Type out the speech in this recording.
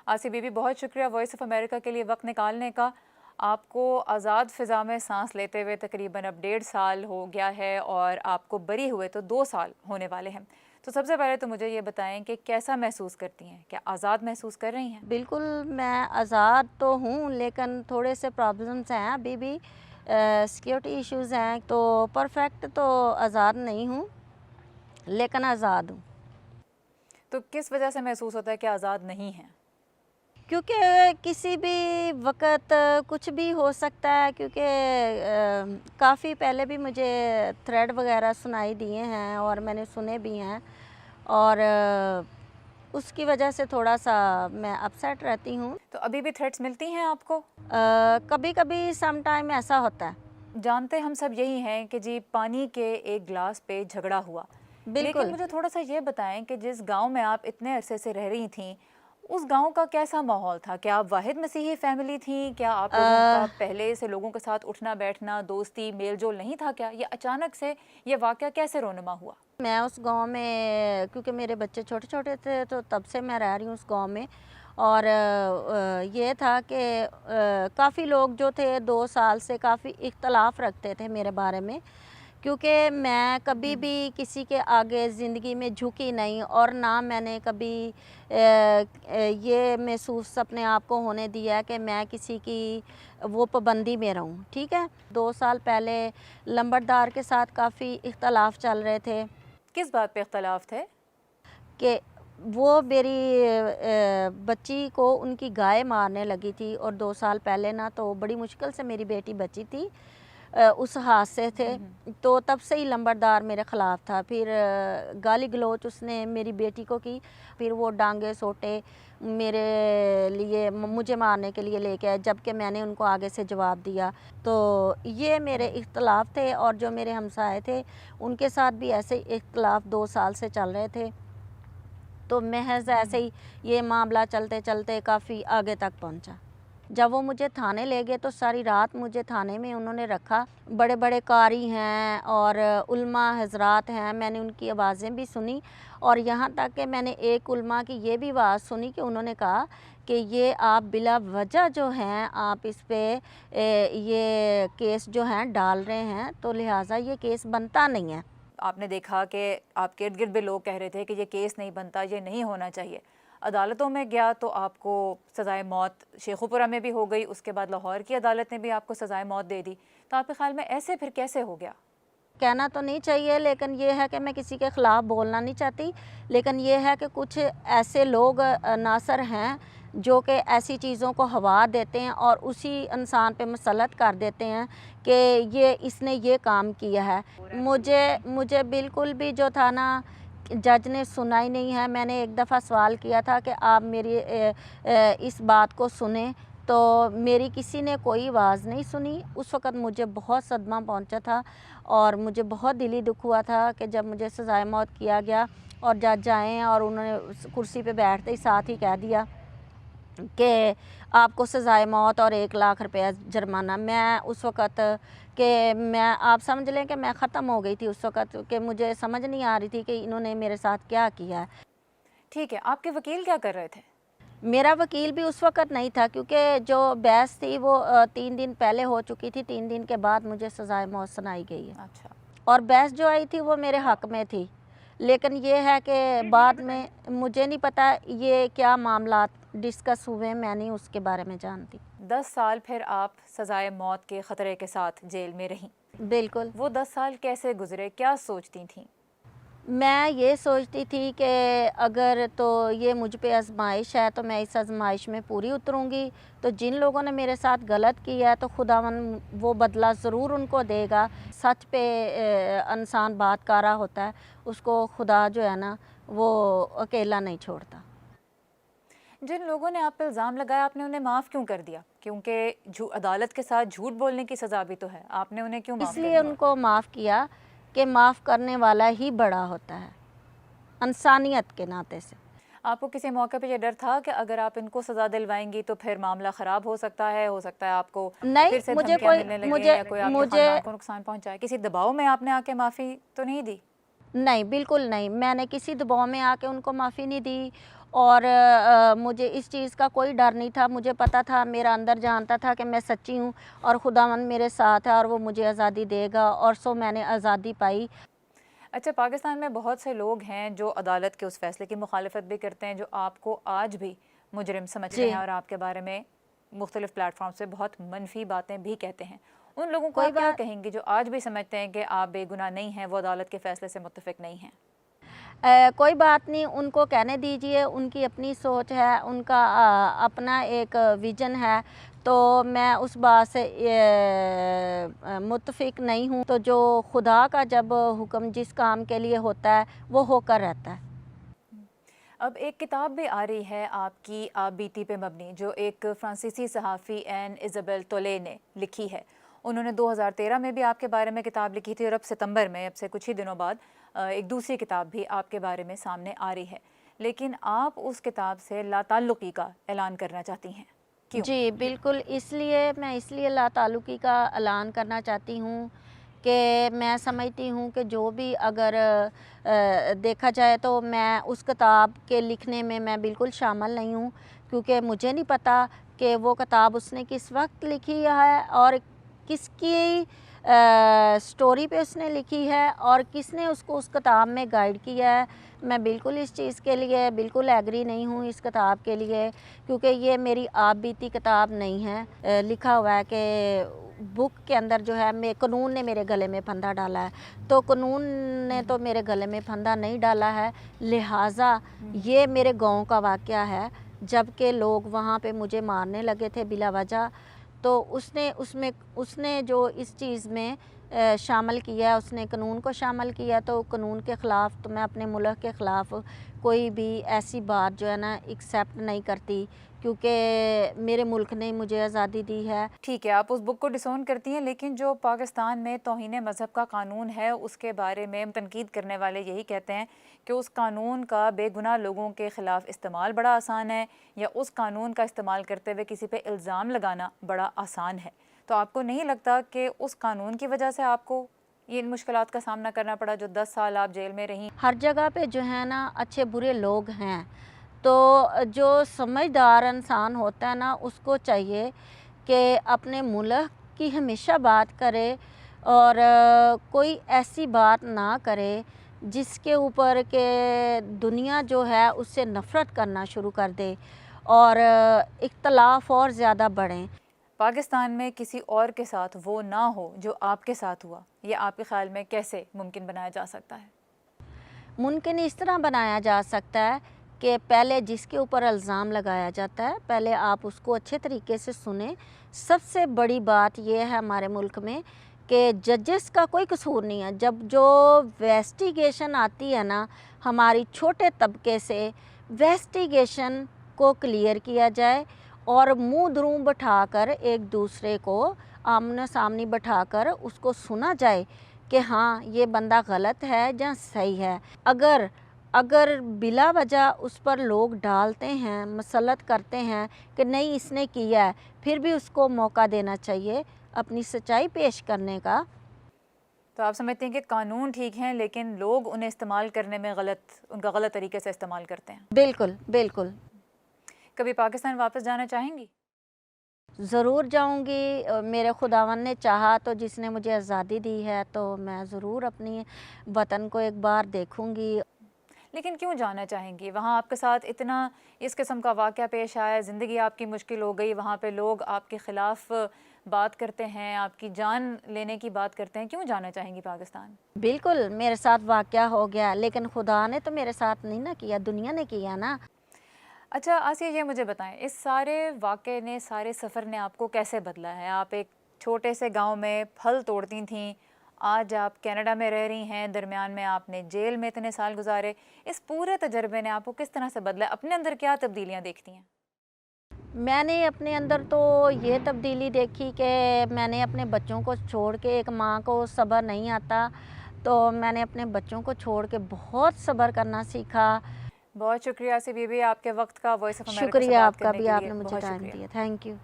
आसिफ बीबी, बहुत शुक्रिया voice of America के लिए वक्त निकालने का। आपको आज़ाद फ़िज़ा में सांस लेते हुए तकरीबन अब 1.5 साल हो गया है और आपको बरी हुए तो 2 साल होने वाले हैं। तो सबसे पहले तो मुझे ये बताएं कि कैसा महसूस करती हैं, क्या आज़ाद महसूस कर रही हैं? बिल्कुल, मैं आज़ाद तो हूँ, लेकिन थोड़े से प्रॉब्लम्स हैं अभी भी। सिक्योरिटी इश्यूज़ हैं, तो परफेक्ट तो आज़ाद नहीं हूँ, लेकिन आज़ाद हूँ। तो किस वजह से महसूस होता है कि आज़ाद नहीं हैं? क्योंकि किसी भी वक़्त कुछ भी हो सकता है, क्योंकि काफ़ी पहले भी मुझे थ्रेड वग़ैरह सुनाई दिए हैं और मैंने सुने भी हैं, और उसकी वजह से थोड़ा-सा मैं अपसेट रहती हूँ। तो अभी भी थ्रेट्स मिलती हैं आपको? कभी-कभी सम टाइम ऐसा होता है। जानते हम सब यही हैं कि जी पानी के एक गिलास पे झगड़ा हुआ। लेकिन बिल्कुल। मुझे थोड़ा सा ये बताएं कि जिस गांव में आप इतने अरसे से रह रही थीं, उस गांव का कैसा माहौल था? क्या आप वाहिद मसीही फैमिली थीं? क्या आप लोगों का अ, पहले से लोगों के साथ उठना बैठना, दोस्ती मेल जोल नहीं था क्या? ये अचानक से ये वाक़या कैसे रोनुमा हुआ? मैं उस गाँव में, क्योंकि मेरे बच्चे छोटे-छोटे थे, तो तब से मैं रह रही हूँ उस गाँव में। और ये था कि काफ़ी लोग जो थे 2 साल से काफ़ी इख्तलाफ रखते थे मेरे बारे में, क्योंकि मैं कभी हम्म। भी किसी के आगे ज़िंदगी में झुकी नहीं, और ना मैंने कभी ये महसूस अपने आप को होने दिया कि मैं किसी की वो पाबंदी में रहूं। ठीक है, 2 साल पहले लंबरदार के साथ काफ़ी इख्तलाफ चल रहे थे किस बात पे इख्तलाफ थे? कि वो मेरी बच्ची को उनकी गाय मारने लगी थी, और 2 साल पहले ना तो बड़ी मुश्किल से मेरी बेटी बची थी उस हादसे से। तो तब से ही लंबरदार मेरे ख़िलाफ़ था। फिर गाली गलौच उसने मेरी बेटी को की, फिर वो डांगे सोटे मेरे लिए मुझे मारने के लिए लेके आए, जबकि मैंने उनको आगे से जवाब दिया। तो ये मेरे इख्तलाफ थे, और जो मेरे हमसाए थे उनके साथ भी ऐसे ही इख्तलाफ 2 साल से चल रहे थे। तो महज़ ऐसे ही ये मामला चलते चलते काफ़ी आगे तक पहुंचा। जब वो मुझे थाने ले गए तो सारी रात मुझे थाने में उन्होंने रखा। बड़े बड़े कारी हैं और उल्मा हजरात हैं, मैंने उनकी आवाज़ें भी सुनी, और यहाँ तक कि मैंने एक उल्मा की ये भी आवाज़ सुनी कि उन्होंने कहा कि ये आप बिला वजह जो हैं आप इस पे ये केस जो हैं डाल रहे हैं, तो लिहाजा ये केस बनता नहीं है। आपने देखा कि आपके इर्द गिर्द भी लोग कह रहे थे कि ये केस नहीं बनता, ये नहीं होना चाहिए। अदालतों में गया तो आपको सज़ाए मौत शेखुपुरा में भी हो गई, उसके बाद लाहौर की अदालत ने भी आपको सज़ाए मौत दे दी। तो आपके ख्याल में ऐसे फिर कैसे हो गया? कहना तो नहीं चाहिए, लेकिन ये है कि मैं किसी के ख़िलाफ़ बोलना नहीं चाहती, लेकिन ये है कि कुछ ऐसे लोग नासर हैं जो कि ऐसी चीज़ों को हवा देते हैं और उसी इंसान पे मुसल्लत कर देते हैं कि ये इसने ये काम किया है। मुझे मुझे बिल्कुल भी जो था ना, जज ने सुना ही नहीं है। मैंने एक दफ़ा सवाल किया था कि आप मेरी इस बात को सुने, तो मेरी किसी ने कोई आवाज़ नहीं सुनी। उस वक़्त मुझे बहुत सदमा पहुंचा था, और मुझे बहुत दिली दुख हुआ था कि जब मुझे सज़ाए मौत किया गया और जज आए और उन्होंने उस कुर्सी पे बैठते ही साथ ही कह दिया कि आपको सज़ाए मौत और 1 लाख रुपया जुर्माना। मैं उस वक़्त कि मैं, आप समझ लें कि मैं ख़त्म हो गई थी उस वक़्त, कि मुझे समझ नहीं आ रही थी कि इन्होंने मेरे साथ क्या किया है। ठीक है, आपके वकील क्या कर रहे थे? मेरा वकील भी उस वक़्त नहीं था, क्योंकि जो बहस थी वो 3 दिन पहले हो चुकी थी। 3 दिन के बाद मुझे सज़ाए मौत सुनाई गई है, अच्छा। और बहस जो आई थी वो मेरे हक़ में थी। लेकिन ये है कि बाद में मुझे नहीं पता ये क्या मामलात डिस्कस हुए, मैं नहीं उसके बारे में जानती। 10 साल फिर आप सज़ाए मौत के ख़तरे के साथ जेल में रहीं। बिल्कुल। वो 10 साल कैसे गुजरे, क्या सोचती थीं? मैं ये सोचती थी कि अगर तो ये मुझ पे आज़माइश है, तो मैं इस आज़माइश में पूरी उतरूँगी। तो जिन लोगों ने मेरे साथ गलत किया है, तो खुदावन वो बदला ज़रूर उनको देगा। सच पे इंसान बात कर रहा होता है, उसको खुदा जो है ना वो अकेला नहीं छोड़ता। जिन लोगों ने आप पे इल्ज़ाम लगाया, आपने उन्हें माफ़ क्यों कर दिया? क्योंकि अदालत के साथ झूठ बोलने की सज़ा भी तो है, आपने उन्हें क्यों माफ़ कर इसलिए दिया? उनको माफ़ किया कि माफ़ करने वाला ही बड़ा होता है, इंसानियत के नाते से। आपको किसी मौके पे ये डर था कि अगर आप इनको सज़ा दिलवाएंगी तो फिर मामला ख़राब हो सकता है आपको नहीं, फिर से मुझे धमकियाँ कोई मिलने लगें मुझे या कोई आपके मुझे ख़ानदान को नुकसान पहुँचाए? किसी दबाव में आपने आके माफ़ी तो नहीं दी? नहीं, बिल्कुल नहीं। मैंने किसी दबाव में आके उनको माफ़ी नहीं दी, और मुझे इस चीज़ का कोई डर नहीं था। मुझे पता था, मेरा अंदर जानता था कि मैं सच्ची हूँ और खुदावंद मेरे साथ है और वो मुझे आज़ादी देगा, और सो मैंने आज़ादी पाई। अच्छा, पाकिस्तान में बहुत से लोग हैं जो अदालत के उस फैसले की मुखालफत भी करते हैं, जो आपको आज भी मुजरिम समझते जी, हैं और आपके बारे में मुख्तलिफ प्लेटफॉर्म से बहुत मनफी बातें भी कहते हैं। उन लोगों को कोई आप क्या बात कहेंगे जो आज भी समझते हैं कि आप बेगुनाह नहीं हैं, वो अदालत के फैसले से मुत्तफिक नहीं हैं? कोई बात नहीं, उनको कहने दीजिए, उनकी अपनी सोच है, उनका अपना एक विज़न है, तो मैं उस बात से मुत्तफ़िक नहीं हूँ। तो जो खुदा का जब हुक्म जिस काम के लिए होता है, वो होकर रहता है। अब एक किताब भी आ रही है आपकी, आप बीती पे मबनी, जो एक फ्रांसीसी सहाफ़ी एन इज़ाबेल तोले ने लिखी है। उन्होंने 2013 में भी आपके बारे में किताब लिखी थी और अब सितंबर में, अब से कुछ ही दिनों बाद, एक दूसरी किताब भी आपके बारे में सामने आ रही है। लेकिन आप उस किताब से लाताल्लुक़ी का ऐलान करना चाहती हैं, क्यों? जी, बिल्कुल, मैं इसलिए लाताल्लुकी का ऐलान करना चाहती हूँ कि मैं समझती हूँ कि जो भी अगर देखा जाए तो मैं उस किताब के लिखने में मैं बिल्कुल शामिल नहीं हूँ, क्योंकि मुझे नहीं पता कि वो किताब उसने किस वक़्त लिखी है और किसकी स्टोरी पे उसने लिखी है और किसने उसको उस किताब में गाइड किया है। मैं बिल्कुल इस चीज़ के लिए बिल्कुल एग्री नहीं हूँ इस किताब के लिए, क्योंकि ये मेरी आप बीती किताब नहीं है। लिखा हुआ है कि बुक के अंदर जो है मैं कानून ने मेरे गले में फंदा डाला है, तो कानून ने तो मेरे गले में फंदा नहीं डाला है। लिहाजा ये मेरे गांव का वाक़या है, जबकि लोग वहाँ पे मुझे मारने लगे थे बिला वजह। तो उसने जो इस चीज़ में शामिल किया, उसने कानून को शामिल किया, तो कानून के ख़िलाफ़ तो मैं अपने मुल्क के ख़िलाफ़ कोई भी ऐसी बात जो है ना एक्सेप्ट नहीं करती, क्योंकि मेरे मुल्क ने मुझे आज़ादी दी है। ठीक है, आप उस बुक को डिसोन करती हैं, लेकिन जो पाकिस्तान में तौहीन मज़हब का कानून है, उसके बारे में तनकीद करने वाले यही कहते हैं कि उस कानून का बेगुनाह लोगों के ख़िलाफ़ इस्तेमाल बड़ा आसान है, या उस कानून का इस्तेमाल करते हुए किसी पे इल्ज़ाम लगाना बड़ा आसान है। तो आपको नहीं लगता कि उस कानून की वजह से आपको ये इन मुश्किलात का सामना करना पड़ा, जो 10 साल आप जेल में रहीं? हर जगह पे जो है ना अच्छे बुरे लोग हैं, तो जो समझदार इंसान होता है ना उसको चाहिए कि अपने मुल्क की हमेशा बात करे और कोई ऐसी बात ना करे जिसके ऊपर के दुनिया जो है उससे नफ़रत करना शुरू कर दे और इख्तलाफ और ज़्यादा बढ़ें। पाकिस्तान में किसी और के साथ वो ना हो जो आपके साथ हुआ, ये आपके ख़्याल में कैसे मुमकिन बनाया जा सकता है? मुमकिन इस तरह बनाया जा सकता है कि पहले जिसके ऊपर इल्ज़ाम लगाया जाता है, पहले आप उसको अच्छे तरीके से सुने। सबसे बड़ी बात ये है हमारे मुल्क में कि जजेस का कोई कसूर नहीं है। जब जो इन्वेस्टिगेशन आती है ना हमारी छोटे तबके से, इन्वेस्टिगेशन को क्लियर किया जाए और मुँह दुरूं बिठाकर एक दूसरे को आमने सामने बिठाकर उसको सुना जाए कि हाँ ये बंदा गलत है या सही है। अगर अगर बिला वजह उस पर लोग डालते हैं, मसलत करते हैं कि नहीं इसने किया है, फिर भी उसको मौका देना चाहिए अपनी सच्चाई पेश करने का। तो आप समझते हैं कि कानून ठीक हैं, लेकिन लोग उन्हें इस्तेमाल करने में उनका गलत तरीके से इस्तेमाल करते हैं? बिल्कुल, बिल्कुल। कभी पाकिस्तान वापस जाना चाहेंगी? ज़रूर जाऊंगी। मेरे खुदावन ने चाहा तो, जिसने मुझे आज़ादी दी है, तो मैं ज़रूर अपनी वतन को एक बार देखूंगी। लेकिन क्यों जाना चाहेंगी? वहाँ आपके साथ इतना इस किस्म का वाक़या पेश आया, ज़िंदगी आपकी मुश्किल हो गई, वहाँ पे लोग आपके ख़िलाफ़ बात करते हैं, आपकी जान लेने की बात करते हैं, क्यों जाना चाहेंगी पाकिस्तान? बिल्कुल मेरे साथ वाक़या हो गया, लेकिन खुदा ने तो मेरे साथ नहीं ना किया, दुनिया ने किया ना। अच्छा आसिया, ये मुझे बताएं, इस सारे वाक़े ने, सारे सफ़र ने आपको कैसे बदला है? आप एक छोटे से गांव में फल तोड़ती थीं, आज आप कनाडा में रह रही हैं, दरमियान में आपने जेल में इतने साल गुजारे। इस पूरे तजर्बे ने आपको किस तरह से बदला? अपने अंदर क्या तब्दीलियाँ देखती हैं? मैंने अपने अंदर तो ये तब्दीली देखी कि मैंने अपने बच्चों को छोड़ के, एक माँ को सब्र नहीं आता, तो मैंने अपने बच्चों को छोड़ के बहुत सब्र करना सीखा। बहुत शुक्रिया आसिया बीबी, आपके वक्त का वॉइस ऑफ अमेरिका से शुक्रिया बात आपका करने भी, के लिए आपने मुझे बहुत टाइम शुक्रिया। दिया। Thank you.